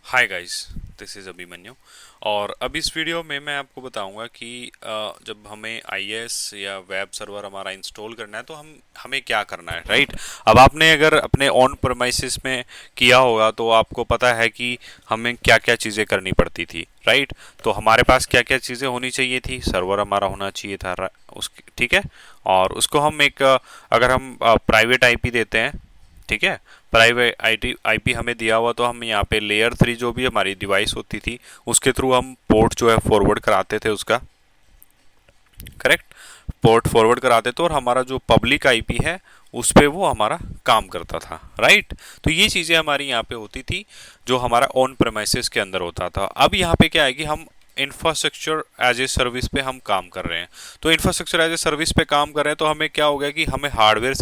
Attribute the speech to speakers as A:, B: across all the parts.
A: Hi guys, this is Abhimanyu. और अब इस वीडियो में मैं आपको बताऊंगा कि जब हमें आईएस या वेब सर्वर हमारा इंस्टॉल करना है तो हमें क्या करना है, राइट। अब आपने अगर अपने ऑन प्रेमाइसिस में किया होगा तो आपको पता है कि हमें क्या क्या चीज़ें करनी पड़ती थी, राइट। तो हमारे पास क्या क्या चीज़ें होनी चाहिए थी, सर्वर हमारा होना चाहिए था, उस ठीक है। और उसको हम एक अगर हम प्राइवेट आईपी देते हैं, ठीक है। प्राइवेट आईपी हमें दिया हुआ तो हम यहाँ पे लेयर 3 जो भी हमारी डिवाइस होती थी उसके थ्रू हम पोर्ट जो है फॉरवर्ड कराते थे उसका, करेक्ट। पोर्ट फॉरवर्ड कराते थे और हमारा जो पब्लिक आईपी है उस पे वो हमारा काम करता था, राइट। तो ये चीज़ें हमारी यहाँ पे होती थी जो हमारा ऑन प्रेमाइसिस के अंदर होता था। अब यहाँ पे क्या है कि हम इंफ्रास्ट्रक्चर एज ए सर्विस पे हम काम कर रहे हैं। तो इंफ्रास्ट्रक्चर एज ए सर्विस पे काम कर रहे हैं तो हमें क्या हो गया कि हमें हार्डवेयर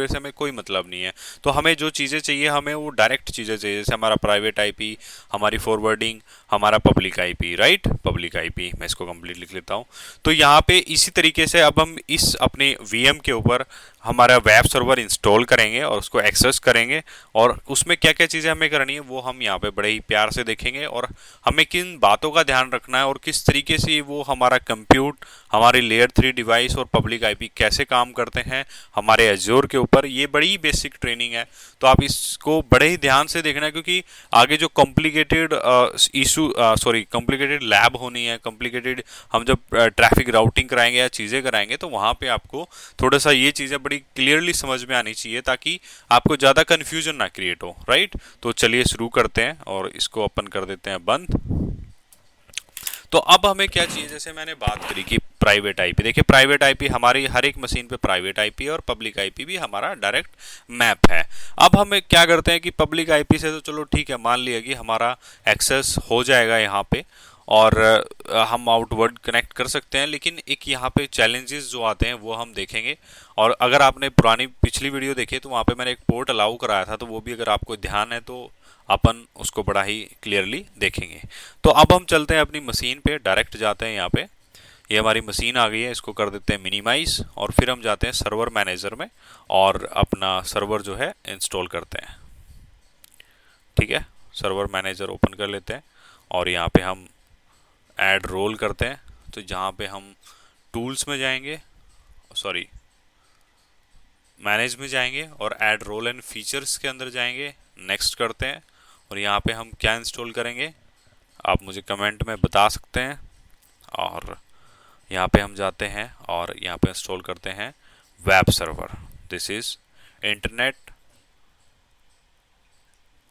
A: से हमें कोई मतलब नहीं है। तो हमें जो चीज़ें चाहिए हमें वो डायरेक्ट चीज़ें चाहिए, जैसे हमारा प्राइवेट आईपी, हमारी फॉरवर्डिंग, हमारा public IP, right. Public IP मैं इसको कंप्लीट लिख लेता हूँ। तो यहाँ पे इसी तरीके से अब हम इस अपने वीएम के ऊपर हमारा वेब सर्वर इंस्टॉल करेंगे और उसको एक्सेस करेंगे। और उसमें क्या क्या चीज़ें हमें करनी है वो हम यहाँ पे बड़े ही प्यार से देखेंगे, और हमें किन बातों का ध्यान रखना है और किस तरीके से वो हमारा कंप्यूट, हमारी लेयर 3 डिवाइस और पब्लिक आईपी कैसे काम करते हैं हमारे एज्योर के ऊपर, ये बड़ी बेसिक ट्रेनिंग है। तो आप इसको बड़े ही ध्यान से देखना है, क्योंकि आगे जो कॉम्प्लिकेटेड कॉम्प्लिकेटेड लैब होनी है, कॉम्प्लिकेटेड हम जब ट्रैफिक राउटिंग कराएंगे या चीज़ें कराएंगे तो वहाँ पे आपको थोड़ा सा ये चीज़ें बड़ी क्लियरली समझ में आनी चाहिए ताकि आपको ज़्यादा कन्फ्यूजन ना क्रिएट हो, राइट। तो चलिए शुरू करते हैं और इसको ओपन कर देते हैं बंद। तो अब हमें क्या चाहिए, जैसे मैंने बात करी कि प्राइवेट आईपी, देखिए प्राइवेट आईपी हमारी हर एक मशीन पे प्राइवेट आईपी है और पब्लिक आईपी भी हमारा डायरेक्ट मैप है। अब हमें क्या करते हैं कि पब्लिक आईपी से तो चलो ठीक है, मान लिया कि हमारा एक्सेस हो जाएगा यहाँ पे और हम आउटवर्ड कनेक्ट कर सकते हैं, लेकिन एक यहाँ पे चैलेंजेस जो आते हैं वो हम देखेंगे। और अगर आपने पुरानी पिछली वीडियो देखी तो वहाँ पे मैंने एक पोर्ट अलाउ कराया था, तो वो भी अगर आपको ध्यान है तो अपन उसको बड़ा ही क्लियरली देखेंगे। तो अब हम चलते हैं अपनी मशीन पे, डायरेक्ट जाते हैं यहाँ पे। ये हमारी मशीन आ गई है, इसको कर देते हैं मिनिमाइज और फिर हम जाते हैं सर्वर मैनेजर में और अपना सर्वर जो है इंस्टॉल करते हैं, ठीक है। सर्वर मैनेजर ओपन कर लेते हैं और यहाँ पे हम ऐड रोल करते हैं। तो जहाँ पे हम टूल्स में जाएंगे, सॉरी मैनेज में जाएंगे और ऐड रोल एंड फीचर्स के अंदर जाएंगे, नेक्स्ट करते हैं। और यहाँ पे हम क्या इंस्टॉल करेंगे आप मुझे कमेंट में बता सकते हैं। और यहाँ पे हम जाते हैं और यहाँ पे इंस्टॉल करते हैं web server, this is internet,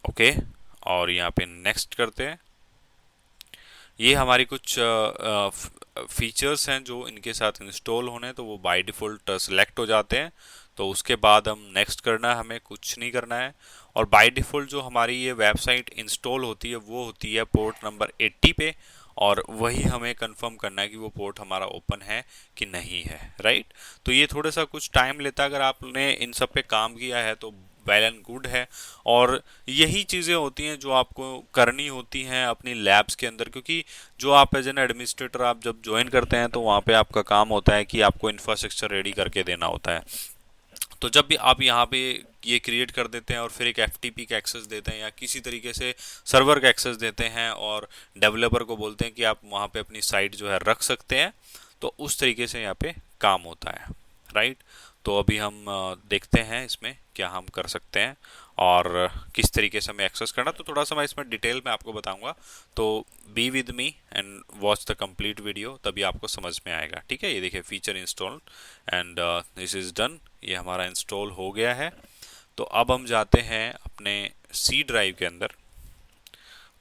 A: okay. और यहाँ पे नेक्स्ट करते हैं। ये हमारी कुछ फीचर्स हैं जो इनके साथ इंस्टॉल होने, तो वो बाय डिफ़ॉल्ट सेलेक्ट हो जाते हैं। तो उसके बाद हम नेक्स्ट करना है, हमें कुछ नहीं करना है। और बाय डिफ़ॉल्ट जो हमारी ये वेबसाइट इंस्टॉल होती है वो होती है पोर्ट नंबर 80 पे, और वही हमें कंफर्म करना है कि वो पोर्ट हमारा ओपन है कि नहीं है, राइट। तो ये थोड़ा सा कुछ टाइम लेता है, अगर आपने इन सब पे काम किया है तो वेल एंड गुड है। और यही चीज़ें होती हैं जो आपको करनी होती हैं अपनी लैब्स के अंदर, क्योंकि जो आप एज एन एडमिनिस्ट्रेटर आप जब ज्वाइन करते हैं तो वहाँ पे आपका काम होता है कि आपको इंफ्रास्ट्रक्चर रेडी करके देना होता है। तो जब भी आप यहाँ पे ये क्रिएट कर देते हैं और फिर एक एफटीपी का एक्सेस देते हैं या किसी तरीके से सर्वर का एक्सेस देते हैं और डेवलपर को बोलते हैं कि आप वहाँ पे अपनी साइट जो है रख सकते हैं, तो उस तरीके से यहाँ पे काम होता है, राइट। तो अभी हम देखते हैं इसमें क्या हम कर सकते हैं और किस तरीके से हमें एक्सेस करना, तो थोड़ा सा मैं इसमें डिटेल में आपको बताऊंगा। तो be with me and watch the complete video, तभी आपको समझ में आएगा, ठीक है। ये देखिए feature install and this is done, ये हमारा इंस्टॉल हो गया है। तो अब हम जाते हैं अपने सी ड्राइव के अंदर,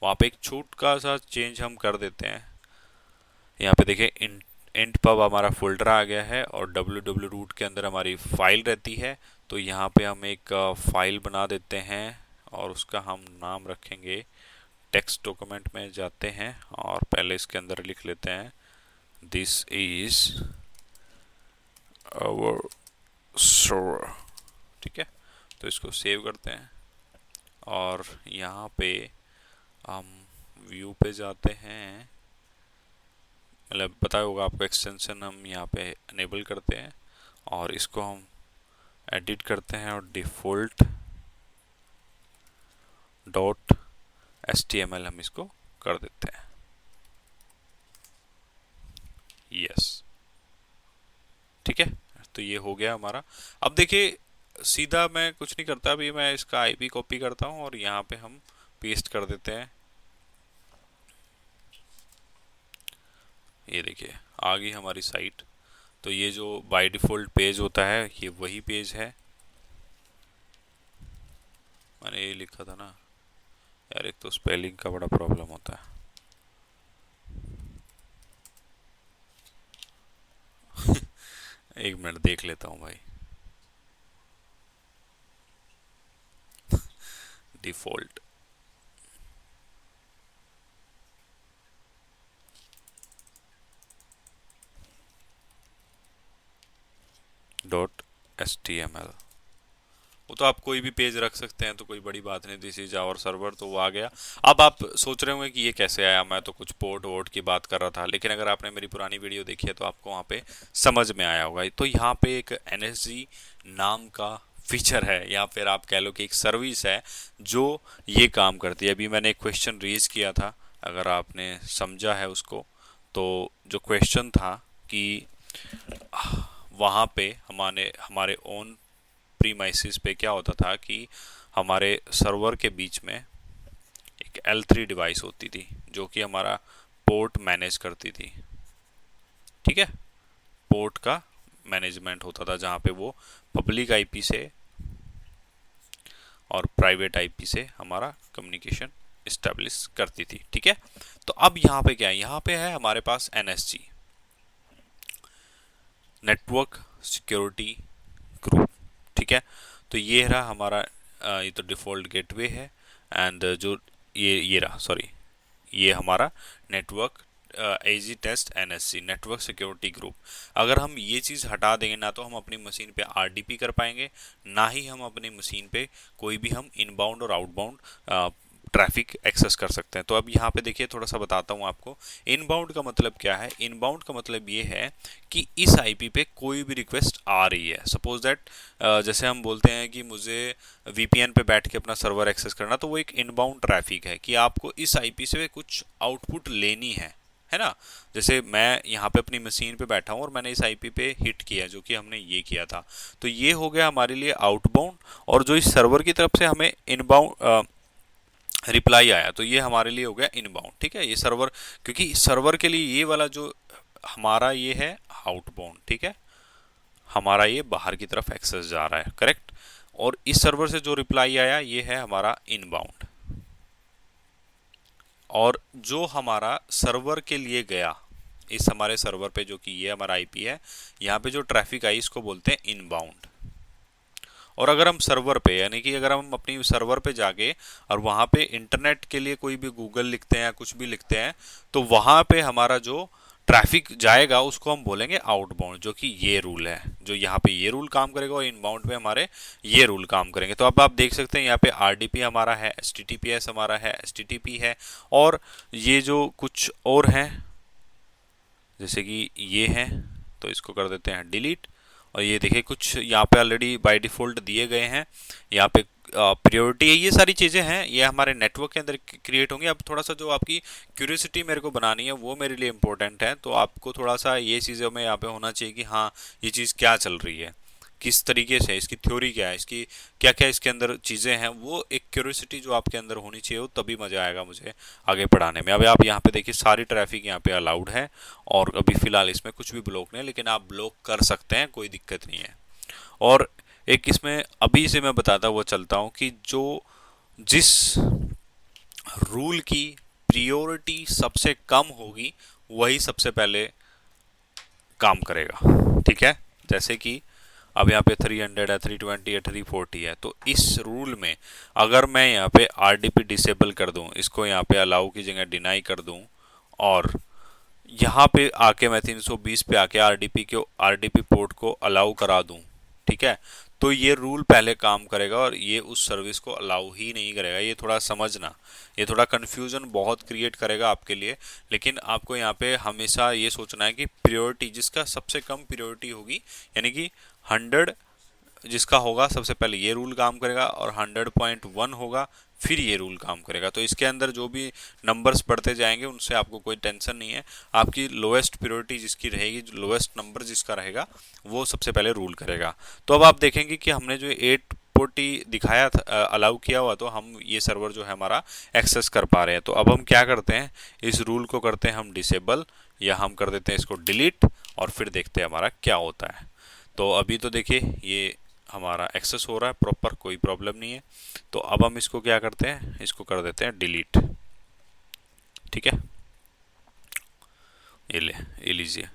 A: वहाँ पे एक छोटा सा चेंज हम कर देते हैं। यहाँ पे देखिए इंट पब हमारा फोल्डर आ गया है और www रूट के अंदर हमारी फाइल रहती है। तो यहाँ पे हम एक फाइल बना देते हैं और उसका हम नाम रखेंगे, टेक्स्ट डॉक्यूमेंट में जाते हैं और पहले इसके अंदर लिख लेते हैं दिस इज आवर सर्वर, ठीक है। तो इसको सेव करते हैं और यहाँ पे हम व्यू पे जाते हैं, मतलब पता होगा आपको एक्सटेंशन हम यहाँ पे अनेबल करते हैं और इसको हम एडिट करते हैं और डिफ़ॉल्ट डॉट HTML हम इसको कर देते हैं, यस, ठीक है। तो ये हो गया हमारा। अब देखिए सीधा मैं कुछ नहीं करता, अभी मैं इसका आईपी कॉपी करता हूँ और यहाँ पे हम पेस्ट कर देते हैं। ये देखिए आ गई हमारी साइट। तो ये जो बाय डिफ़ॉल्ट पेज होता है ये वही पेज है। मैंने ये लिखा था ना यार, एक तो स्पेलिंग का बड़ा प्रॉब्लम होता है। एक मिनट देख लेता हूँ भाई। डिफ़ॉल्ट .html, वो तो आप कोई भी पेज रख सकते हैं, तो कोई बड़ी बात नहीं। दिस इज आवर सर्वर, तो वो आ गया। अब आप सोच रहे होंगे कि ये कैसे आया, मैं तो कुछ पोर्ट वोर्ट की बात कर रहा था, लेकिन अगर आपने मेरी पुरानी वीडियो देखी है तो आपको वहाँ पे समझ में आया होगा। तो यहाँ पे एक NSG नाम का फीचर है, या फिर आप कह लो कि एक सर्विस है जो ये काम करती है। अभी मैंने एक क्वेश्चन रेज किया था, अगर आपने समझा है उसको, तो जो क्वेश्चन था कि वहाँ पे हमारे हमारे ओन प्रीमाइसिस पे क्या होता था कि हमारे सर्वर के बीच में एक L3 डिवाइस होती थी जो कि हमारा पोर्ट मैनेज करती थी, ठीक है। पोर्ट का मैनेजमेंट होता था जहाँ पे वो पब्लिक आईपी से और प्राइवेट आईपी से हमारा कम्युनिकेशन इस्टेब्लिश करती थी, ठीक है। तो अब यहाँ पे क्या है, यहाँ पे है हमारे पास NSG, नेटवर्क सिक्योरिटी ग्रुप, ठीक है। तो ये रहा हमारा ये तो डिफ़ॉल्ट गेटवे है, एंड जो ये रहा, सॉरी, ये हमारा network AZ test NSG, network security group. अगर हम ये चीज़ हटा देंगे ना, तो हम अपनी मशीन पे RDP कर पाएंगे, ना ही हम अपनी मशीन पे कोई भी हम इनबाउंड और आउटबाउंड ट्रैफिक एक्सेस कर सकते हैं। तो अब यहाँ पे देखिए थोड़ा सा बताता हूँ आपको। इनबाउंड का मतलब क्या है? इनबाउंड का मतलब ये है कि इस आईपी पे कोई भी रिक्वेस्ट आ रही है, सपोज दैट जैसे हम बोलते हैं कि मुझे VPN पे बैठ के अपना सर्वर एक्सेस करना, तो वो एक इनबाउंड ट्रैफिक है कि आपको इस आईपी से कुछ आउटपुट लेनी है ना। जैसे मैं यहाँ पे अपनी मशीन पे बैठा हूँ और मैंने इस आईपी पे हिट किया, जो कि हमने ये किया था, तो ये हो गया हमारे लिए आउटबाउंड। और जो इस सर्वर की तरफ से हमें इनबाउंड रिप्लाई आया, तो ये हमारे लिए हो गया इनबाउंड, ठीक है। ये सर्वर, क्योंकि सर्वर के लिए ये वाला जो हमारा ये है आउटबाउंड, ठीक है, हमारा ये बाहर की तरफ एक्सेस जा रहा है, करेक्ट। और इस सर्वर से जो रिप्लाई आया ये है हमारा इनबाउंड। और जो हमारा सर्वर के लिए गया, इस हमारे सर्वर पे, जो कि ये हमारा आईपी है, यहाँ पे जो ट्रैफिक आई इसको बोलते हैं इनबाउंड। और अगर हम सर्वर पे, यानी कि अगर हम अपनी सर्वर पे जाके और वहाँ पे इंटरनेट के लिए कोई भी गूगल लिखते हैं या कुछ भी लिखते हैं, तो वहाँ पे हमारा जो ट्रैफिक जाएगा उसको हम बोलेंगे आउटबाउंड, जो कि ये रूल है, जो यहाँ पे ये रूल काम करेगा, और इनबाउंड पे हमारे ये रूल काम करेंगे। तो अब आप देख सकते हैं यहाँ पे RDP हमारा है, HTTPS हमारा है, HTTP है, और ये जो कुछ और हैं जैसे कि ये हैं, तो इसको कर देते हैं डिलीट। और ये देखिए कुछ यहाँ पे ऑलरेडी बाय डिफ़ॉल्ट दिए गए हैं, यहाँ पे प्रायोरिटी है, ये सारी चीज़ें हैं, ये हमारे नेटवर्क के अंदर क्रिएट होंगी। अब थोड़ा सा जो आपकी क्यूरियोसिटी मेरे को बनानी है वो मेरे लिए इम्पोर्टेंट है, तो आपको थोड़ा सा ये चीज़ों में यहाँ पे होना चाहिए कि हाँ ये चीज़ क्या चल रही है, किस तरीके से, इसकी थ्योरी क्या है, इसकी क्या क्या इसके अंदर चीज़ें हैं, वो एक क्यूरियोसिटी जो आपके अंदर होनी चाहिए, वो तभी मज़ा आएगा मुझे आगे पढ़ाने में। अभी आप यहाँ पे देखिए सारी ट्रैफिक यहाँ पे अलाउड है, और अभी फ़िलहाल इसमें कुछ भी ब्लॉक नहीं, लेकिन आप ब्लॉक कर सकते हैं, कोई दिक्कत नहीं है। और एक इसमें अभी से मैं बताता हुआ चलता हूँ कि जो जिस रूल की प्रियोरिटी सबसे कम होगी वही सबसे पहले काम करेगा, ठीक है। जैसे कि अब यहाँ पे 300 है, 320 है, 340 है, तो इस रूल में अगर मैं यहाँ पे RDP डिसेबल कर दूँ, इसको यहाँ पे अलाउ की जगह डिनाई कर दूँ, और यहाँ पे आके मैं 320 पे आके RDP पोर्ट को अलाउ करा दूँ, ठीक है, तो ये रूल पहले काम करेगा और ये उस सर्विस को अलाउ ही नहीं करेगा। ये थोड़ा समझना, ये थोड़ा कन्फ्यूजन बहुत क्रिएट करेगा आपके लिए, लेकिन आपको यहाँ पे हमेशा ये सोचना है कि प्रायोरिटी जिसका सबसे कम प्रायोरिटी होगी, यानी कि 100 जिसका होगा सबसे पहले ये रूल काम करेगा, और 100.1 होगा फिर ये रूल काम करेगा। तो इसके अंदर जो भी नंबर्स बढ़ते जाएंगे उनसे आपको कोई टेंशन नहीं है। आपकी लोएस्ट प्रायोरिटी जिसकी रहेगी, जो लोएस्ट नंबर जिसका रहेगा, वो सबसे पहले रूल करेगा। तो अब आप देखेंगे कि हमने जो 840 दिखाया था, अलाउ किया हुआ, तो हम ये सर्वर जो है हमारा एक्सेस कर पा रहे हैं। तो अब हम क्या करते हैं, इस रूल को करते हैं हम डिसेबल, या हम कर देते हैं इसको डिलीट, और फिर देखते हैं हमारा क्या होता है। तो अभी तो देखिए ये हमारा एक्सेस हो रहा है प्रॉपर, कोई प्रॉब्लम नहीं है। तो अब हम इसको क्या करते हैं, इसको कर देते हैं डिलीट। ठीक है, ये लीजिए,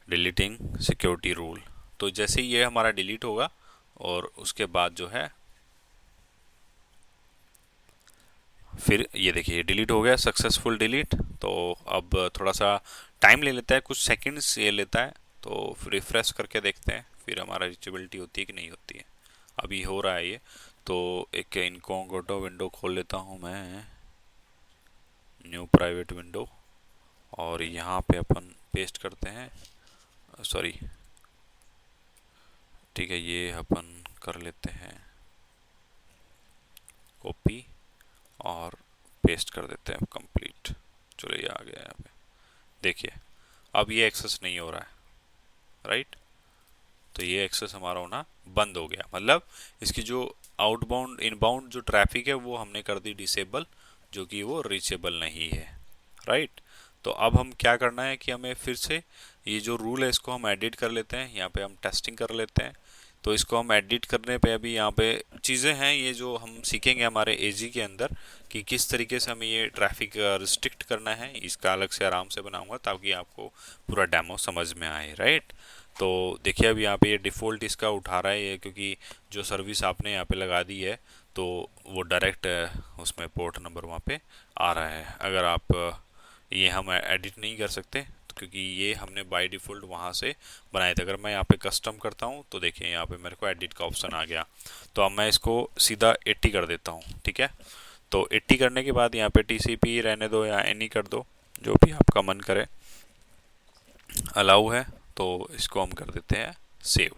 A: डिलीटिंग सिक्योरिटी रूल। तो जैसे ही ये हमारा डिलीट होगा, और उसके बाद जो है फिर ये देखिए डिलीट हो गया, सक्सेसफुल डिलीट। तो अब थोड़ा सा टाइम ले लेता है, कुछ सेकंड्स ये लेता है। तो रिफ्रेश करके देखते हैं फिर हमारा रीचेबिलिटी होती है कि नहीं होती है। अभी हो रहा है ये। तो एक इनकॉग्निटो विंडो खोल लेता हूँ मैं, न्यू प्राइवेट विंडो, और यहाँ पे अपन पेस्ट करते हैं, सॉरी ठीक है, ये अपन कर लेते हैं कॉपी और पेस्ट कर देते हैं कंप्लीट। चलो ये आ गया यहाँ पे, देखिए अब ये एक्सेस नहीं हो रहा है, राइट। तो ये एक्सेस हमारा होना बंद हो गया, मतलब इसकी जो आउटबाउंड इनबाउंड जो ट्रैफिक है वो हमने कर दी डिसेबल, जो कि वो रीचेबल नहीं है, राइट। तो अब हम क्या करना है कि हमें फिर से ये जो रूल है इसको हम एडिट कर लेते हैं, यहाँ पे हम टेस्टिंग कर लेते हैं। तो इसको हम एडिट करने पे अभी यहाँ पे चीज़ें हैं ये जो हम सीखेंगे हमारे एजी के अंदर, कि किस तरीके से हमें ये ट्रैफिक रिस्ट्रिक्ट करना है। इसका अलग से आराम से बनाऊंगा ताकि आपको पूरा डेमो समझ में आए, राइट। तो देखिए अब यहाँ पे ये डिफ़ॉल्ट इसका उठा रहा है ये, क्योंकि जो सर्विस आपने यहाँ पे लगा दी है तो वो डायरेक्ट उसमें पोर्ट नंबर वहाँ पे आ रहा है। अगर आप ये हम एडिट नहीं कर सकते, क्योंकि ये हमने बाय डिफ़ॉल्ट वहाँ से बनाए थे। अगर मैं यहाँ पे कस्टम करता हूँ तो देखिए यहाँ पे मेरे को एडिट का ऑप्शन आ गया। तो अब मैं इसको सीधा 80 कर देता हूँ, ठीक है। तो 80 करने के बाद यहाँ पे TCP रहने दो या एनी कर दो, जो भी आपका मन करे। अलाउ है तो इसको हम कर देते हैं सेव।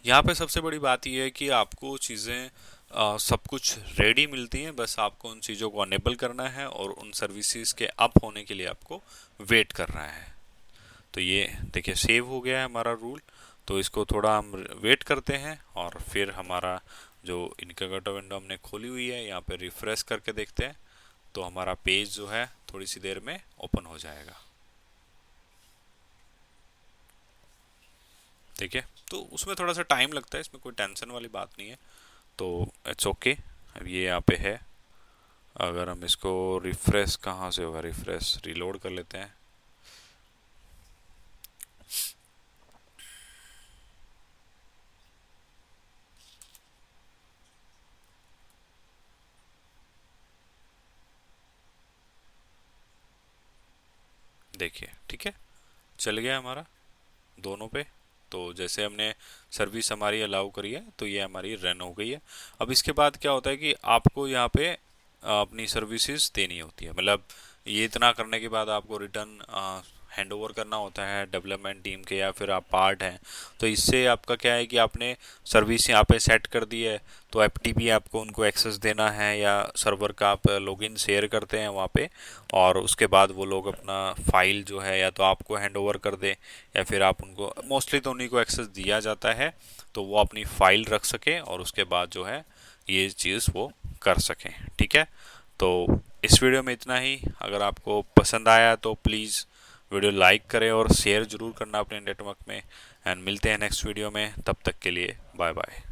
A: यहाँ पे सबसे बड़ी बात यह है कि आपको चीज़ें सब कुछ रेडी मिलती हैं, बस आपको उन चीज़ों को अनेबल करना है और उन सर्विसेज के अप होने के लिए आपको वेट करना है। तो ये देखिए सेव हो गया है हमारा रूल। तो इसको थोड़ा हम वेट करते हैं, और फिर हमारा जो इनकॉग्निटो विंडो हमने खोली हुई है यहाँ पे रिफ्रेश करके देखते हैं, तो हमारा पेज जो है थोड़ी सी देर में ओपन हो जाएगा। ठीक है, तो उसमें थोड़ा सा टाइम लगता है, इसमें कोई टेंशन वाली बात नहीं है। तो इट्स ओके। अब ये यहाँ पे है, अगर हम इसको रिफ्रेश, कहाँ से होगा रिफ्रेश, रिलोड कर लेते हैं। देखिए ठीक है, चल गया हमारा दोनों पे। तो जैसे हमने सर्विस हमारी अलाउ करी है तो ये हमारी रन हो गई है। अब इसके बाद क्या होता है कि आपको यहाँ पे अपनी सर्विसेज देनी होती है, मतलब ये इतना करने के बाद आपको रिटर्न हैंड ओवर करना होता है डेवलपमेंट टीम के, या फिर आप पार्ट हैं। तो इससे आपका क्या है कि आपने सर्विस यहाँ पे सेट कर दी है, तो FTP आपको उनको एक्सेस देना है, या सर्वर का आप लॉगिन शेयर करते हैं वहाँ पे, और उसके बाद वो लोग अपना फाइल जो है या तो आपको हैंड ओवर कर दे, या फिर आप उनको, मोस्टली तो उन्हीं को एक्सेस दिया जाता है, तो वो अपनी फाइल रख सकें और उसके बाद जो है ये चीज़ वो कर सकें। ठीक है, तो इस वीडियो में इतना ही। अगर आपको पसंद आया तो प्लीज़ वीडियो लाइक करें और शेयर ज़रूर करना अपने नेटवर्क में। एंड मिलते हैं नेक्स्ट वीडियो में, तब तक के लिए बाय बाय।